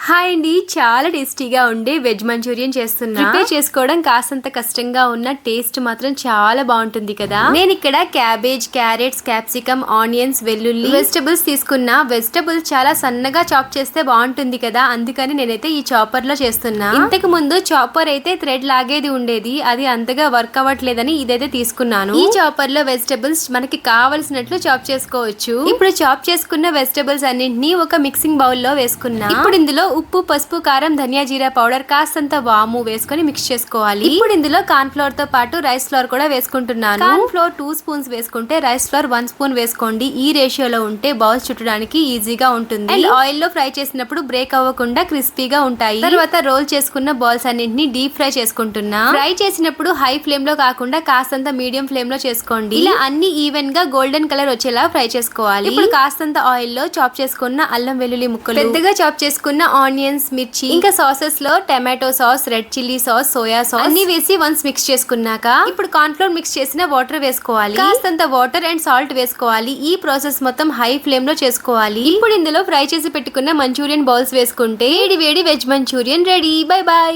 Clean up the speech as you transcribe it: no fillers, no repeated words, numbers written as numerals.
Hi అండి, చాలా టేస్టీగా ఉండే వెజ్ మంచూరియన్ చేస్తున్నా. ప్రిపేర్ చేసుకోవడం కాసంత కష్టంగా ఉన్న టేస్ట్ మాత్రం చాలా బాగుంటుంది కదా. నేను ఇక్కడ క్యాబేజ్, క్యారెట్స్, క్యాప్సికమ్, ఆనియన్స్, వెల్లుల్లి వెజిటబుల్స్ తీసుకున్నా. వెజిటబుల్స్ చాలా సన్నగా చాప్ చేస్తే బాగుంటుంది కదా, అందుకని నేనైతే ఈ చాపర్ లో చేస్తున్నా. ఇంతకు ముందు చాపర్ అయితే థ్రెడ్ లాగేది ఉండేది, అది అంతగా వర్క్ అవ్వట్లేదని ఇదైతే తీసుకున్నాను. ఈ చాపర్ లో వెజిటబుల్స్ మనకి కావలసినట్లు చాప్ చేసుకోవచ్చు. ఇప్పుడు చాప్ చేసుకున్న వెజిటబుల్స్ అన్నింటినీ ఒక మిక్సింగ్ బౌల్ లో వేసుకున్నా. ఇప్పుడు ఇందులో ఉప్పు, పసుపు, కారం, ధనియా జీరా పౌడర్, కాస్తంత వాము వేసుకొని మిక్స్ చేసుకోవాలి. ఇప్పుడు ఇందులో కార్న్ ఫ్లోర్ తో పాటు రైస్ ఫ్లోర్ కూడా వేసుకుంటున్నాను. కార్న్ ఫ్లోర్ 2 స్పూన్స్ వేసుకుంటే రైస్ ఫ్లోర్ 1 స్పూన్ వేసుకోండి. ఈ రేషియోలో ఉంటే బౌల్స్ చుట్టడానికి ఈజీగా ఉంటుంది. అండ్ ఆయిల్ లో ఫ్రై చేసినప్పుడు బ్రేక్ అవ్వకుండా క్రిస్పీగా ఉంటాయి. తర్వాత రోల్ చేసుకున్న బాల్స్ అన్నింటినీ డీప్ ఫ్రై చేసుకుంటున్నా. ఫ్రై చేసినప్పుడు హై ఫ్లేమ్ లో కాకుండా కాస్తంత మీడియం ఫ్లేమ్ లో చేసుకోండి. ఇలా అన్ని ఈవెన్ గా గోల్డెన్ కలర్ వచ్చేలా ఫ్రై చేసుకోవాలి. ఇప్పుడు కాస్తంత ఆయిల్ లో చాప్ చేసుకున్న అల్లం వెల్లుల్లి ముక్కలు, పెద్దగా చాప్ చేసుకున్న ఆనియన్స్, మిర్చి, ఇంకా సాసెస్ లో tomato sauce, red chilli sauce, soya sauce అన్ని వేసి వన్స్ మిక్స్ చేసుకున్నాక ఇప్పుడు కార్న్ ఫ్లోర్ మిక్స్ చేసిన వాటర్ వేసుకోవాలి. కాస్తంత వాటర్ అండ్ సాల్ట్ వేసుకోవాలి. ఈ ప్రాసెస్ మొత్తం హై ఫ్లేమ్ లో చేసుకోవాలి. ఇప్పుడు ఇందులో ఫ్రై చేసి పెట్టుకున్న మంచూరియన్ బాల్స్ వేసుకుంటే వేడి వేడి veg manchurian ready. Bye bye.